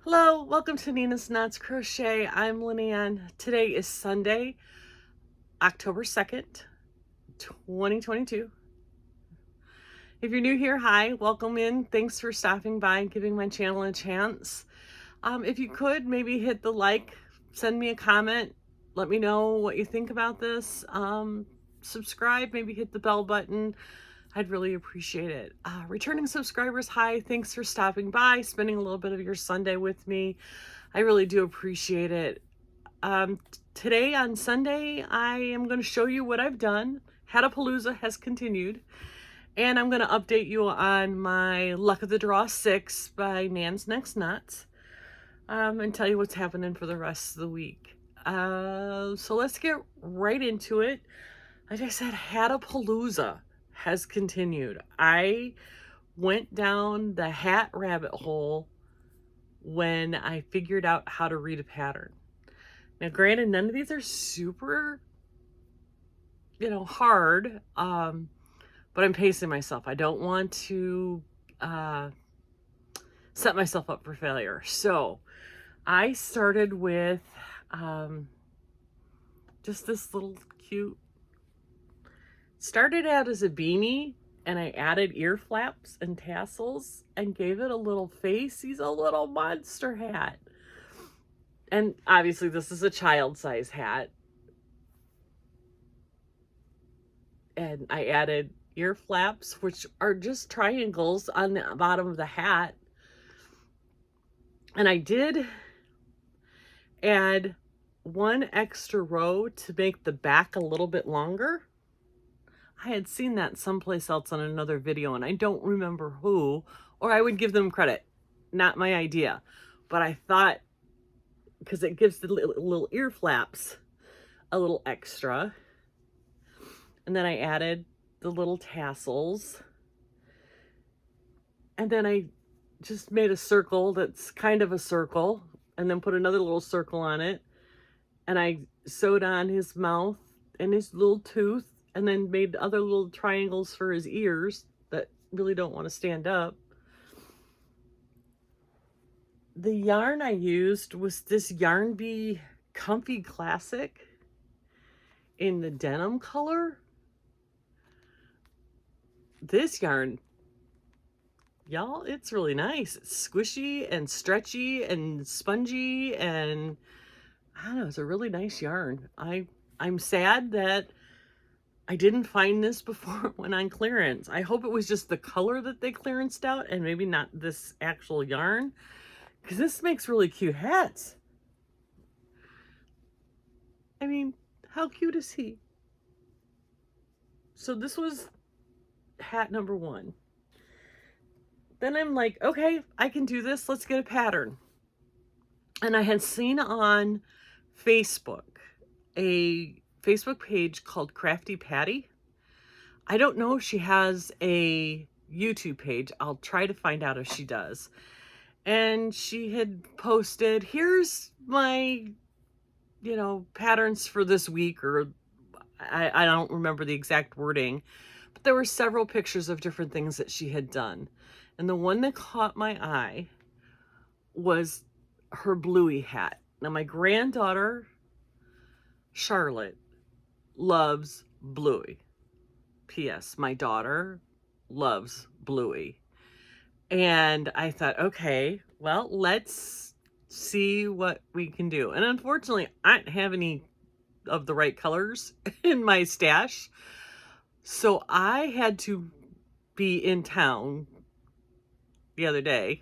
Hello, welcome to Nina's Knots Crochet. I'm Lynanne. Today is Sunday, October 2nd, 2022. If you're new here, hi, welcome in. Thanks for stopping by and giving my channel a chance. If you could, maybe hit the like, send me a comment, let me know what you think about this. Subscribe, maybe hit the bell button. I'd really appreciate it. Returning subscribers, hi, thanks for stopping by, spending a little bit of your Sunday with me. I really do appreciate it. Today on Sunday, I am going to show you what I've done. Hatapalooza has continued, and I'm going to update you on my Luck of the Draw 6 by ninas.knots, and tell you what's happening for the rest of the week. So let's get right into it. Like I said, Hatapalooza has continued. I went down the hat rabbit hole when I figured out how to read a pattern. Now, granted, none of these are super, hard, but I'm pacing myself. I don't want to set myself up for failure. So I started with just this little cute, started out as a beanie, and I added ear flaps and tassels and gave it a little face. He's a little monster hat. And obviously this is a child size hat. And I added ear flaps, which are just triangles on the bottom of the hat. And I did add one extra row to make the back a little bit longer. I had seen that someplace else on another video, and I don't remember who, or I would give them credit. Not my idea. But I thought, because it gives the little ear flaps a little extra. And then I added the little tassels. And then I just made a circle that's kind of a circle, and then put another little circle on it. And I sewed on his mouth and his little tooth, and then made other little triangles for his ears that really don't want to stand up. The yarn I used was this Yarn Bee Comfy Classic in the denim color. This yarn, y'all, it's really nice. It's squishy and stretchy and spongy, and I don't know, it's a really nice yarn. I'm sad that I didn't find this before it went on clearance. I hope it was just the color that they clearanced out and maybe not this actual yarn, because this makes really cute hats. I mean, how cute is he? So this was hat number 1. Then I'm like, okay, I can do this. Let's get a pattern. And I had seen on Facebook a Facebook page called Crafty Patty. I don't know if she has a YouTube page. I'll try to find out if she does. And she had posted, here's my, patterns for this week, or I don't remember the exact wording, but there were several pictures of different things that she had done. And the one that caught my eye was her bluey hat. Now, my granddaughter, Charlotte, loves bluey. P.S. My daughter loves bluey. And I thought, okay, well, let's see what we can do. And unfortunately, I don't have any of the right colors in my stash. So I had to be in town the other day,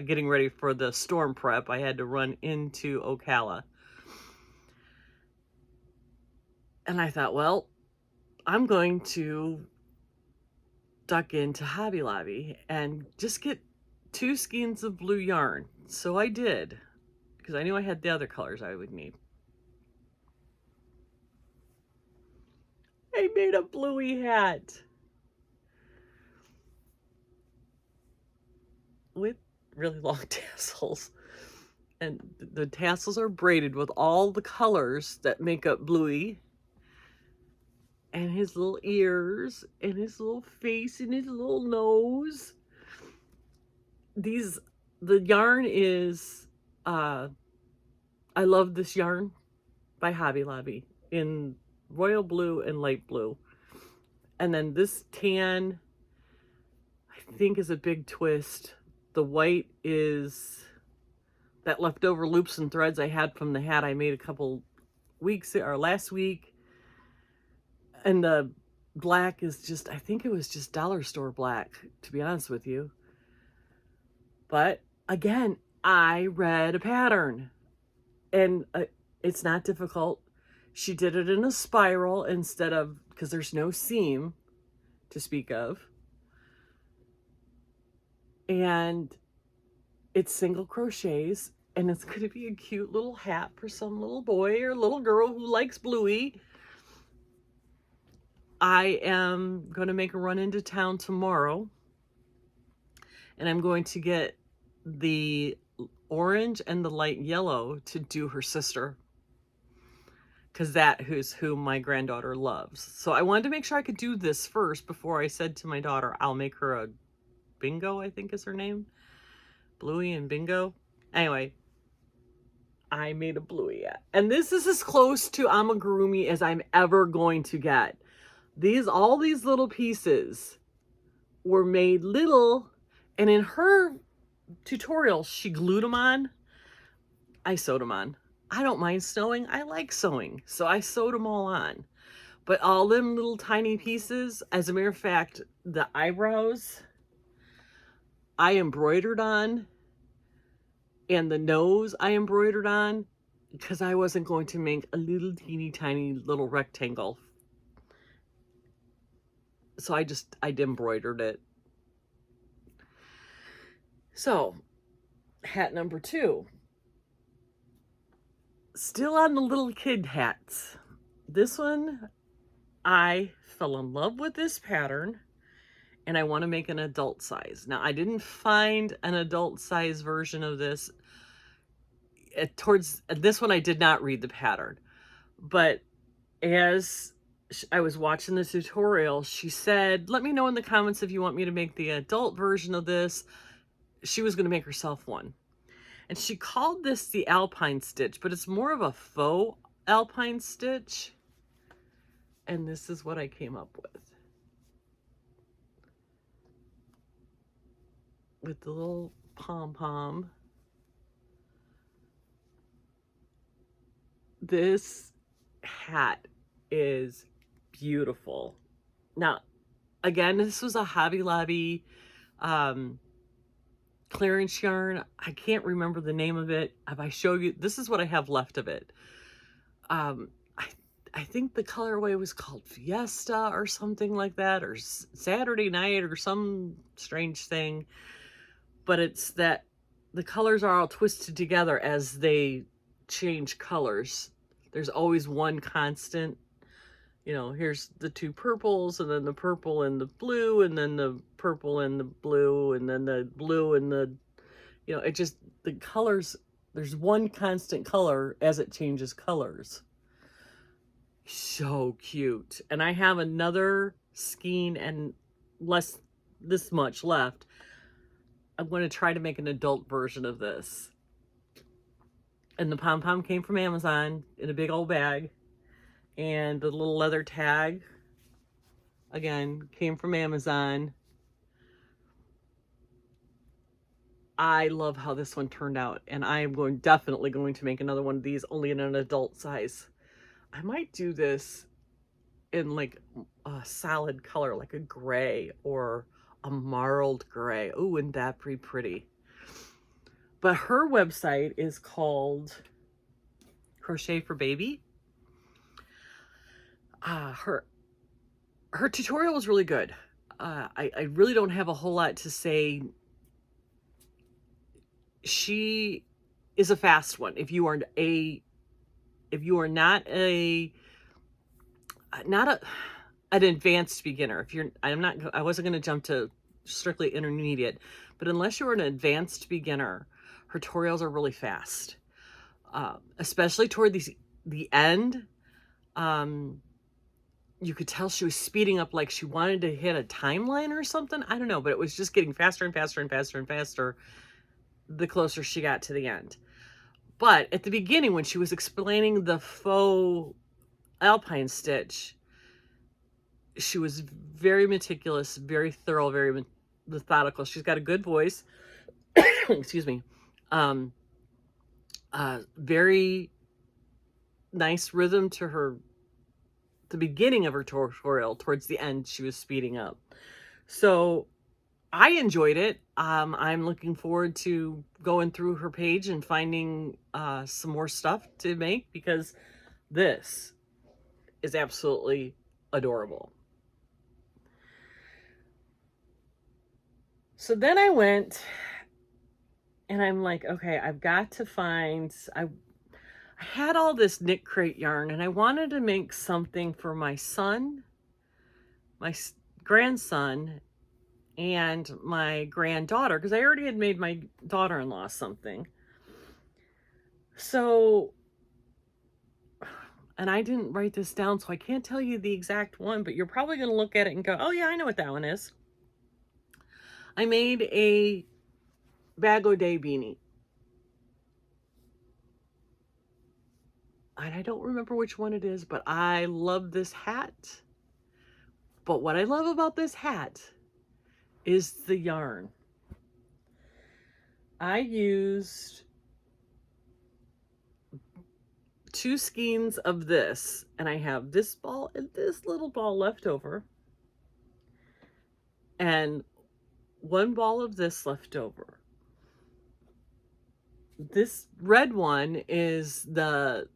getting ready for the storm prep. I had to run into Ocala. And I thought, well, I'm going to duck into Hobby Lobby and just get 2 skeins of blue yarn. So I did, because I knew I had the other colors I would need. I made a bluey hat with really long tassels. And the tassels are braided with all the colors that make up bluey. And his little ears, and his little face, and his little nose. The yarn is I love this yarn by Hobby Lobby in royal blue and light blue. And then this tan, I think, is a big twist. The white is that leftover loops and threads I had from the hat I made a couple weeks or last week. And the black is just, I think it was just dollar store black, to be honest with you. But again, I read a pattern, and it's not difficult. She did it in a spiral instead of, because there's no seam to speak of. And it's single crochets, and it's going to be a cute little hat for some little boy or little girl who likes bluey. I am going to make a run into town tomorrow, and I'm going to get the orange and the light yellow to do her sister, because that is who my granddaughter loves. So I wanted to make sure I could do this first before I said to my daughter, I'll make her a Bingo, I think is her name. Bluey and Bingo. Anyway, I made a bluey hat. And this is as close to amigurumi as I'm ever going to get. All these little pieces were made little, and in her tutorial, she glued them on. I sewed them on. I don't mind sewing. I like sewing. So I sewed them all on. But all them little tiny pieces, as a matter of fact, the eyebrows, I embroidered on, and the nose I embroidered on, because I wasn't going to make a little teeny tiny little rectangle. So I embroidered it. So, hat number 2. Still on the little kid hats. This one, I fell in love with this pattern, and I want to make an adult size. Now, I didn't find an adult size version of this. Towards this one, I did not read the pattern. But as I was watching the tutorial, she said, let me know in the comments if you want me to make the adult version of this. She was going to make herself one. And she called this the alpine stitch, but it's more of a faux alpine stitch. And this is what I came up with the little pom-pom. This hat is beautiful. Now, again, this was a Hobby Lobby clearance yarn. I can't remember the name of it. If I show you, this is what I have left of it. I think the colorway was called Fiesta or something like that, or Saturday Night or some strange thing. But it's that the colors are all twisted together as they change colors. There's always one constant. You know, here's the 2 purples, and then the purple and the blue, and then the purple and the blue, and then the blue and the, you know, it just, the colors, there's one constant color as it changes colors. So cute. And I have another skein and this much left. I'm going to try to make an adult version of this. And the pom-pom came from Amazon in a big old bag. And the little leather tag, again, came from Amazon. I love how this one turned out. And I am definitely going to make another one of these, only in an adult size. I might do this in like a solid color, like a gray or a marled gray. Oh, wouldn't that be pretty? But her website is called Crochet for Baby. Her tutorial was really good. I really don't have a whole lot to say. She is a fast one. If you are not an advanced beginner, I wasn't going to jump to strictly intermediate, but unless you're an advanced beginner, her tutorials are really fast. Especially toward the end. You could tell she was speeding up, like she wanted to hit a timeline or something. I don't know, but it was just getting faster and faster and faster and faster the closer she got to the end. But at the beginning, when she was explaining the faux alpine stitch, she was very meticulous, very thorough, very methodical. She's got a good voice. Excuse me. Very nice rhythm to her, the beginning of her tutorial. Towards the end, she was speeding up. So I enjoyed it. I'm looking forward to going through her page and finding some more stuff to make, because this is absolutely adorable. So then I went and I'm like, okay, I've got to find, I had all this knit crate yarn and I wanted to make something for my son, my grandson, and my granddaughter, because I already had made my daughter-in-law something. So, and I didn't write this down, so I can't tell you the exact one, but you're probably going to look at it and go, oh yeah, I know what that one is. I made a Bag O' Day beanie. And I don't remember which one it is, but I love this hat. But what I love about this hat is the yarn. I used 2 skeins of this, and I have this ball and this little ball left over, and 1 ball of this left over. This red one is the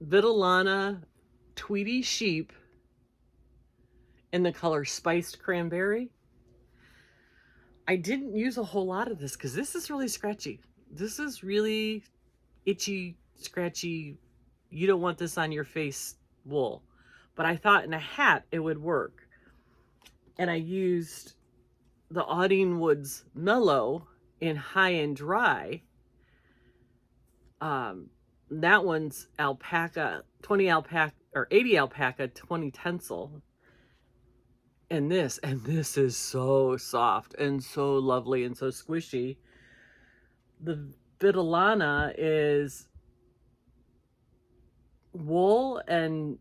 Vitalana Tweedy Sheep in the color Spiced Cranberry. I didn't use a whole lot of this because this is really scratchy. This is really itchy, scratchy. You don't want this on your face wool. But I thought in a hat it would work. And I used the Audine Woods Mellow in High and Dry. That one's alpaca, 20 alpaca, or 80 alpaca, 20 tencel. And this is so soft and so lovely and so squishy. The Vitalana is wool and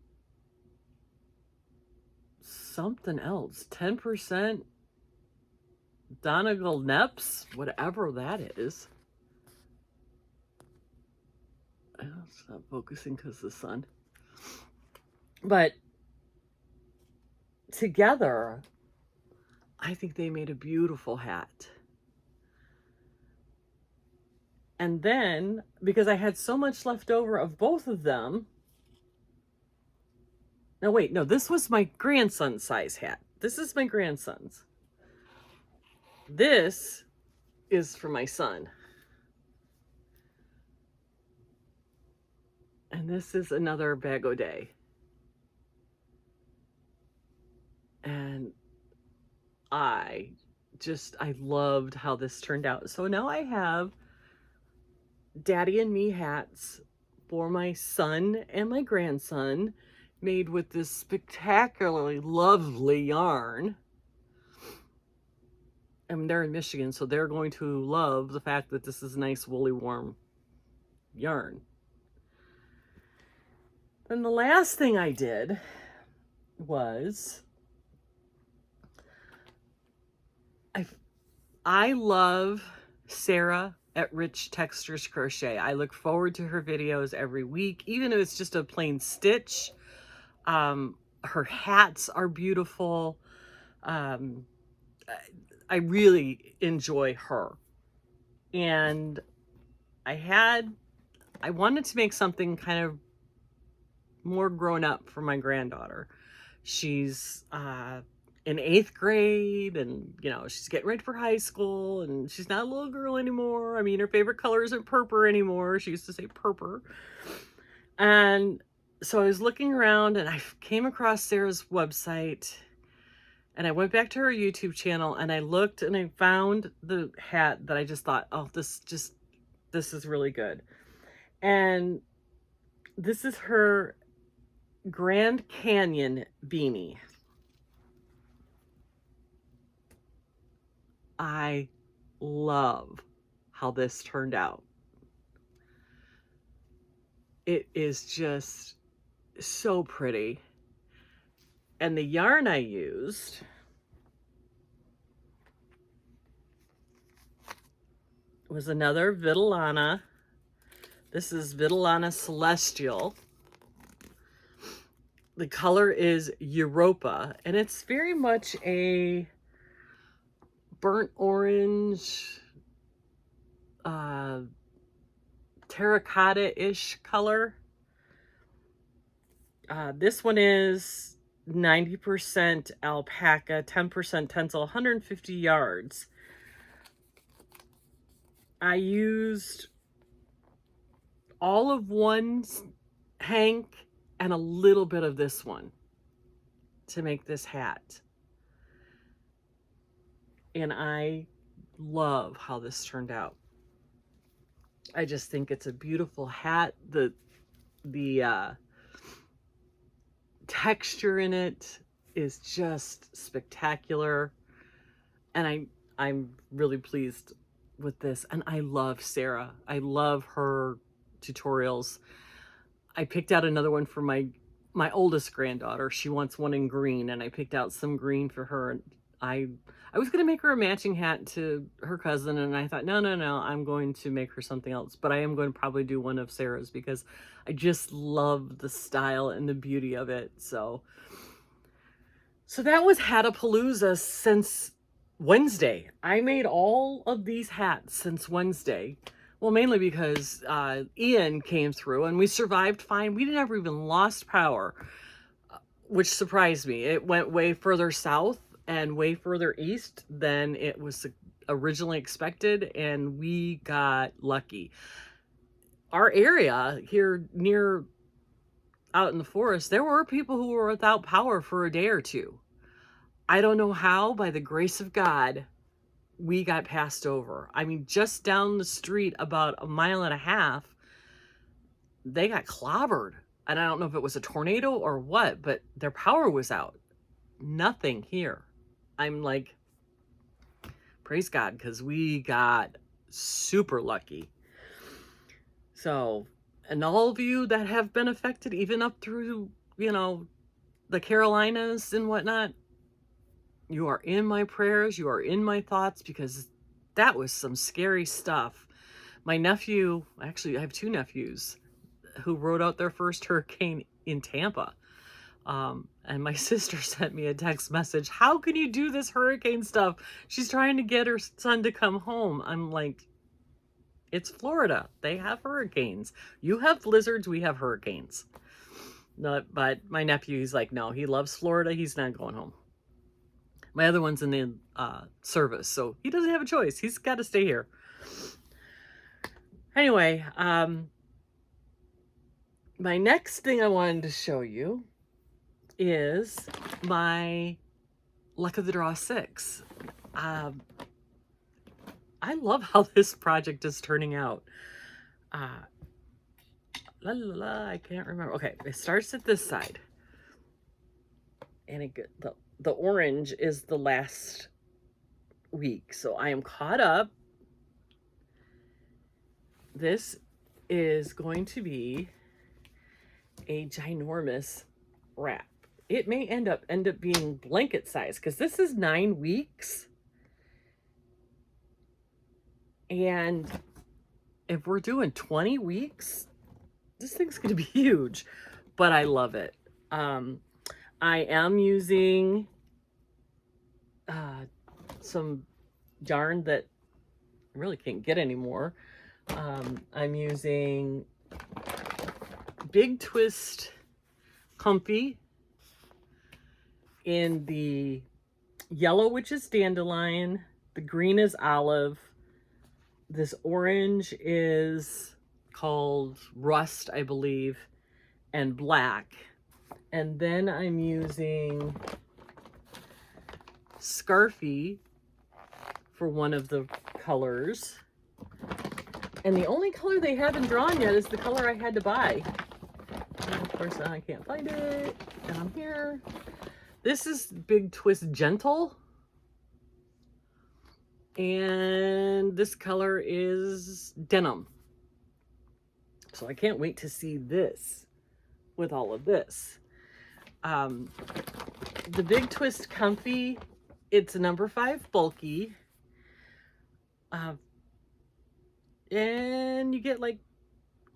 something else, 10% Donegal Neps, whatever that is. I'll stop focusing because of the sun. But together, I think they made a beautiful hat. And then, because I had so much left over of both of them, no, wait, no, this was my grandson's size hat. This is my grandson's. This is for my son. And this is another Bag O' Day. And I loved how this turned out. So now I have Daddy and Me hats for my son and my grandson, made with this spectacularly lovely yarn. And they're in Michigan, so they're going to love the fact that this is nice, woolly, warm yarn. Then the last thing I did was I love Sarah at Rich Textures Crochet. I look forward to her videos every week, even if it's just a plain stitch. Her hats are beautiful. I really enjoy her. And I wanted to make something kind of more grown up for my granddaughter. She's in 8th grade, and you know, she's getting ready for high school, and she's not a little girl anymore. I mean, her favorite color isn't purple anymore. She used to say purple. And so I was looking around and I came across Sarah's website, and I went back to her YouTube channel and I looked and I found the hat that I just thought, oh, this is really good. And this is her Grand Canyon beanie. I love how this turned out. It is just so pretty. And the yarn I used was another Vitellana. This is Vitellana Celestial. The color is Europa, and it's very much a burnt orange, terracotta-ish color. This one is 90% alpaca, 10% tencel, 150 yards. I used all of one hank and a little bit of this one to make this hat. And I love how this turned out. I just think it's a beautiful hat. The texture in it is just spectacular. And I'm really pleased with this. And I love Sarah. I love her tutorials. I picked out another one for my oldest granddaughter. She wants one in green, and I picked out some green for her. And I was going to make her a matching hat to her cousin, and I thought, no, I'm going to make her something else. But I am going to probably do one of Sarah's because I just love the style and the beauty of it. So that was Hatapalooza since Wednesday. I made all of these hats since Wednesday. Well, mainly because Ian came through and we survived fine. We never even lost power, which surprised me. It went way further south and way further east than it was originally expected, and we got lucky. Our area here near out in the forest, there were people who were without power for a day or two. I don't know how, by the grace of God, we got passed over. I mean, just down the street about a mile and a half, they got clobbered. And I don't know if it was a tornado or what, but their power was out. Nothing here. I'm like, praise God, because we got super lucky. So, and all of you that have been affected, even up through, the Carolinas and whatnot, you are in my prayers, you are in my thoughts, because that was some scary stuff. My nephew, actually I have two nephews who rode out their first hurricane in Tampa. And my sister sent me a text message, how can you do this hurricane stuff? She's trying to get her son to come home. I'm like, it's Florida. They have hurricanes. You have blizzards, we have hurricanes. No, but my nephew, he's like, no, he loves Florida. He's not going home. My other one's in the service, so he doesn't have a choice. He's got to stay here. Anyway, my next thing I wanted to show you is my Luck of the Draw 6. I love how this project is turning out. I can't remember. Okay, it starts at this side. And the orange is the last week. So I am caught up. This is going to be a ginormous wrap. It may end up being blanket size because this is 9 weeks. And if we're doing 20 weeks, this thing's going to be huge, but I love it. I am using some yarn that I really can't get anymore. I'm using Big Twist Comfy in the yellow, which is dandelion, the green is olive, this orange is called rust, I believe, and black. And then I'm using Scarfy for one of the colors. And the only color they haven't drawn yet is the color I had to buy. And of course, I can't find it down here. This is Big Twist Gentle. And this color is Denim. So I can't wait to see this with all of this. The Big Twist Comfy, it's a number 5 bulky. And you get like,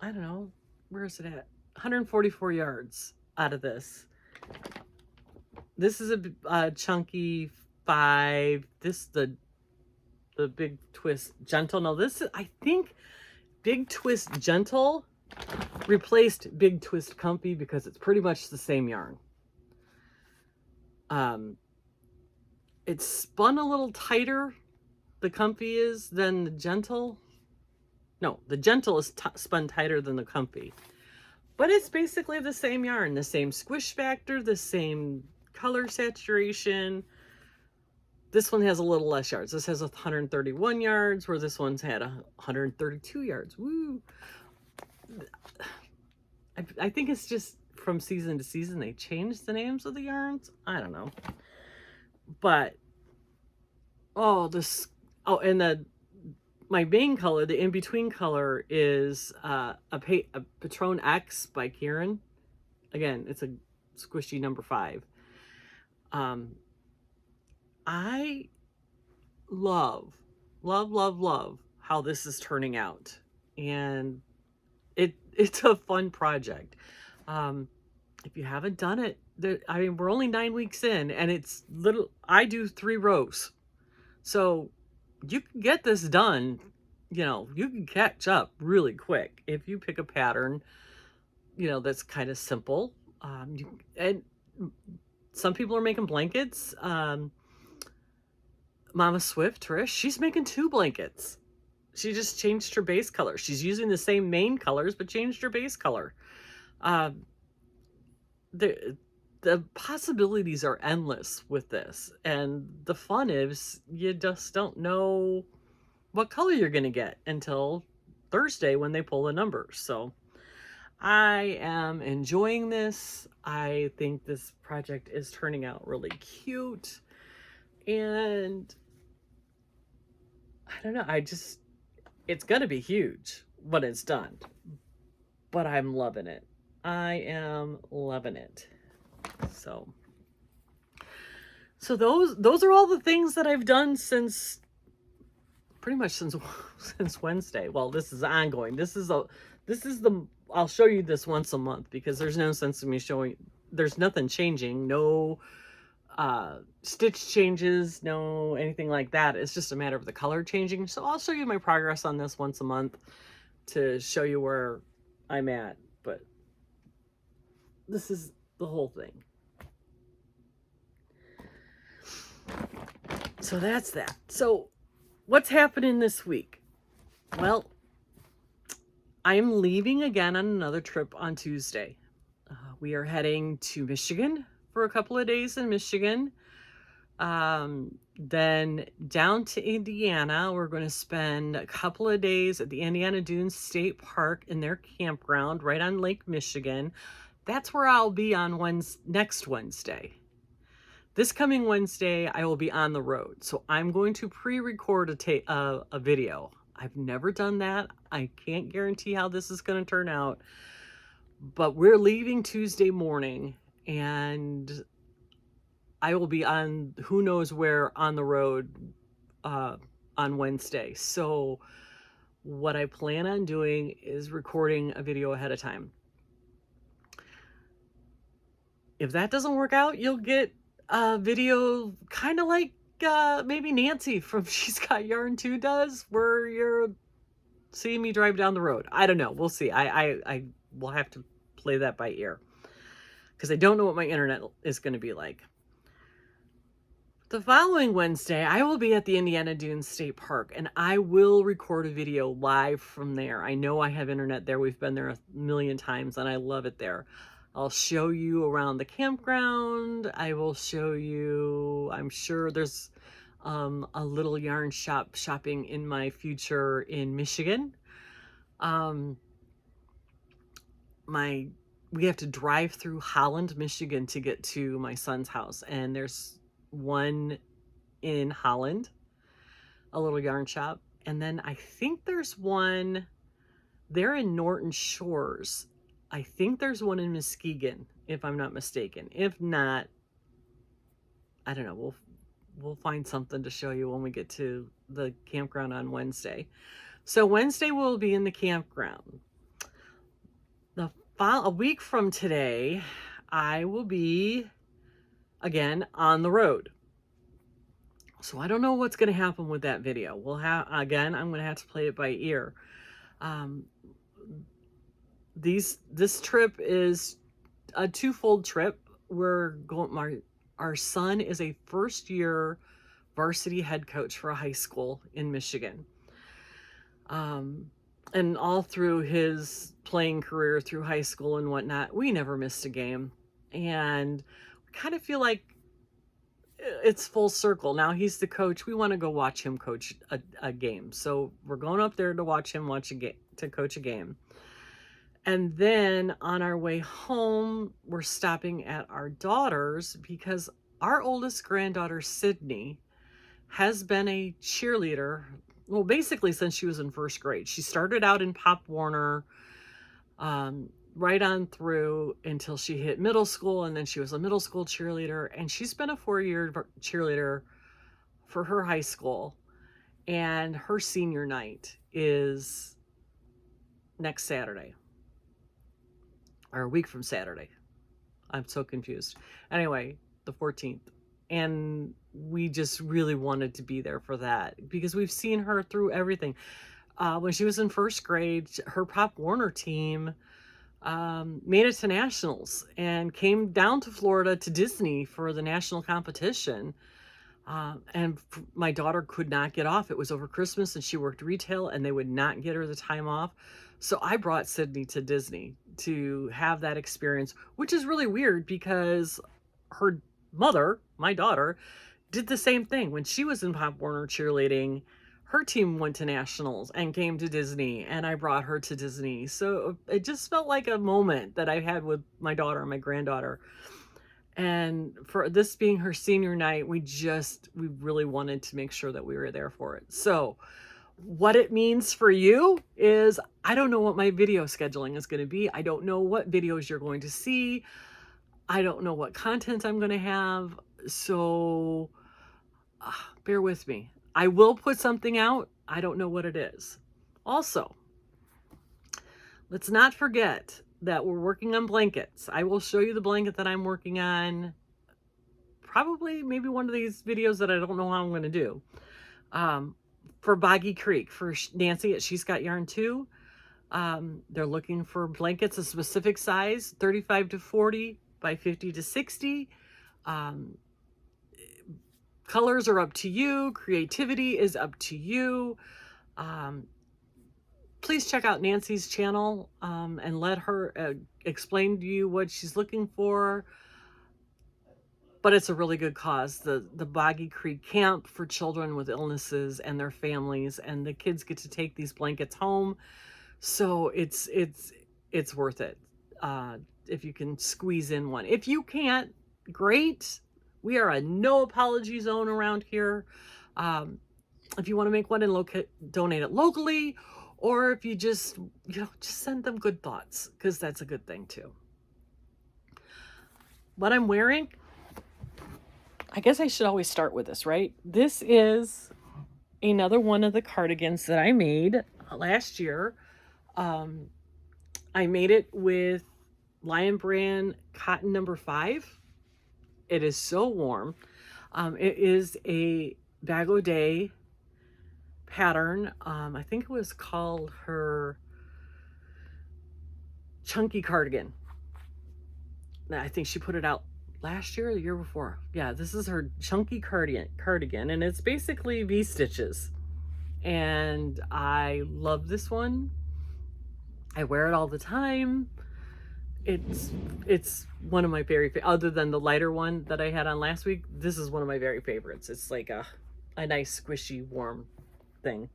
I don't know, where is it at? 144 yards out of this. This is a chunky 5. This the Big Twist Gentle. No, this is, I think Big Twist Gentle replaced Big Twist Comfy because it's pretty much the same yarn. It's spun a little tighter, the Comfy is, than the Gentle. No, the Gentle is spun tighter than the Comfy. But it's basically the same yarn, the same squish factor, the same color saturation. This one has a little less yards. This has 131 yards, where this one's had 132 yards. Woo! I think it's just from season to season they change the names of the yarns. I don't know. But, and my main color, the in-between color, is a Patron X by Kieran. Again, it's a squishy number 5. I love how this is turning out. And it's a fun project. If you haven't done it, I mean, we're only 9 weeks in, and it's I do 3 rows. So you can get this done, you know, you can catch up really quick if you pick a pattern, you know, that's kind of simple. And some people are making blankets. Mama Swift, Trish, she's making 2 blankets. She just changed her base color. She's using the same main colors, but changed her base color. The possibilities are endless with this. And the fun is you just don't know what color you're going to get until Thursday when they pull the numbers. So I am enjoying this. I think this project is turning out really cute. And I don't know, it's going to be huge when it's done. But I'm loving it. I am loving it. So those are all the things that I've done since Wednesday. Well, this is ongoing. I'll show you this once a month because there's no sense in me showing. There's nothing changing. No stitch changes, no anything like that. It's just a matter of the color changing. So I'll show you my progress on this once a month to show you where I'm at. But this is the whole thing. So that's that. So what's happening this week? Well, I'm leaving again on another trip on Tuesday. We are heading to Michigan for a couple of days in Michigan. Then down to Indiana. We're going to spend a couple of days at the Indiana Dunes State Park in their campground right on Lake Michigan. That's where I'll be on next Wednesday. This coming Wednesday, I will be on the road. So I'm going to pre-record a video. I've never done that. I can't guarantee how this is going to turn out. But we're leaving Tuesday morning, and I will be on who knows where on the road on Wednesday. So what I plan on doing is recording a video ahead of time. If that doesn't work out, you'll get a video kind of like maybe Nancy from She's Got Yarn Too does, where you're seeing me drive down the road. I don't know. We'll see. I will have to play that by ear because I don't know what my internet is going to be like. The following Wednesday, I will be at the Indiana Dunes State Park, and I will record a video live from there. I know I have internet there. We've been there a million times, and I love it there. I'll show you around the campground. I will show you, I'm sure there's a little yarn shopping in my future in Michigan. We have to drive through Holland, Michigan to get to my son's house, and there's one in Holland, a little yarn shop, and then I think there's one They're in Norton Shores. I think there's one in Muskegon, if I'm not mistaken. If not, I don't know. We'll find something to show you when we get to the campground on Wednesday. So Wednesday we'll be in the campground. A week from today, I will be again on the road. So I don't know what's going to happen with that video. I'm going to have to play it by ear. This trip is a twofold trip. Our son is a first-year varsity head coach for a high school in Michigan. And all through his playing career through high school and whatnot, we never missed a game. And we kind of feel like it's full circle. Now he's the coach. We want to go watch him coach a game. So we're going up there to watch him coach a game. And then on our way home, we're stopping at our daughter's because our oldest granddaughter, Sydney, has been a cheerleader, well, basically since she was in first grade. She started out in Pop Warner, right on through until she hit middle school, and then she was a middle school cheerleader, and she's been a 4-year cheerleader for her high school. And her senior night is next Saturday, or a week from Saturday. I'm so confused. Anyway, the 14th. And we just really wanted to be there for that because we've seen her through everything. When she was in first grade, her Pop Warner team made it to nationals and came down to Florida to Disney for the national competition. And my daughter could not get off. It was over Christmas and she worked retail and they would not get her the time off. So I brought Sydney to Disney to have that experience, which is really weird because her mother, my daughter, did the same thing. When she was in Pop Warner cheerleading, her team went to nationals and came to Disney, and I brought her to Disney. So it just felt like a moment that I had with my daughter and my granddaughter. And for this being her senior night, we really wanted to make sure that we were there for it. So what it means for you is I don't know what my video scheduling is going to be. I don't know what videos you're going to see. I don't know what content I'm going to have. So bear with me. I will put something out. I don't know what it is. Also, let's not forget that we're working on blankets. I will show you the blanket that I'm working on. Probably maybe one of these videos that I don't know how I'm going to do. For Boggy Creek, for Nancy at She's Got Yarn Too. They're looking for blankets a specific size, 35 to 40 by 50 to 60. Colors are up to you. Creativity is up to you. Please check out Nancy's channel and let her explain to you what she's looking for. But it's a really good cause. The Boggy Creek Camp for children with illnesses and their families, and the kids get to take these blankets home. So it's worth it if you can squeeze in one. If you can't, great. We are a no apology zone around here. If you want to make one and donate it locally, or if you just send them good thoughts, because that's a good thing too. What I'm wearing, I guess I should always start with this, right? This is another one of the cardigans that I made last year. I made it with Lion Brand cotton number 5. It is so warm. It is a Bag O' Day pattern. I think it was called her Chunky Cardigan. I think she put it out last year or the year before. Yeah, this is her Chunky Cardigan, and it's basically V-stitches. And I love this one. I wear it all the time. It's one of my very other than the lighter one that I had on last week. This is one of my very favorites. It's like a nice squishy warm thing.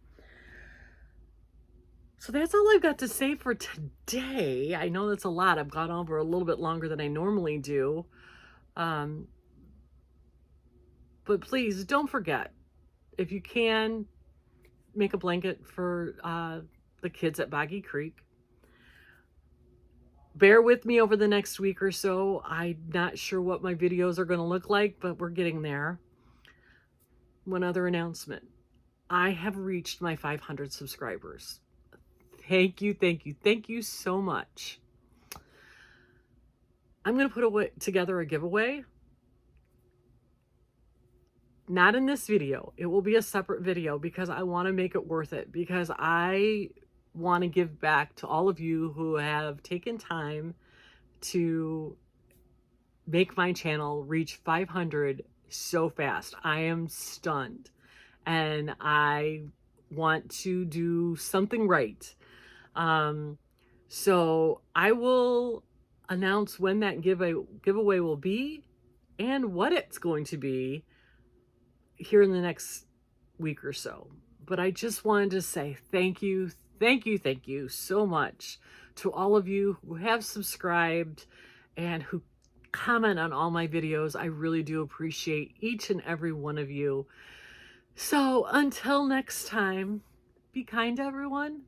So that's all I've got to say for today. I know that's a lot. I've gone over a little bit longer than I normally do. But please don't forget, if you can, make a blanket for the kids at Boggy Creek. Bear with me over the next week or so. I'm not sure what my videos are going to look like, but we're getting there. One other announcement. I have reached my 500 subscribers. Thank you, thank you, thank you so much. I'm going to put together a giveaway. Not in this video. It will be a separate video because I want to make it worth it, because I want to give back to all of you who have taken time to make my channel reach 500 so fast. I am stunned, and I want to do something right. So I will announce when that giveaway will be and what it's going to be here in the next week or so. But I just wanted to say thank you so much to all of you who have subscribed and who comment on all my videos. I really do appreciate each and every one of you. So until next time, be kind to everyone.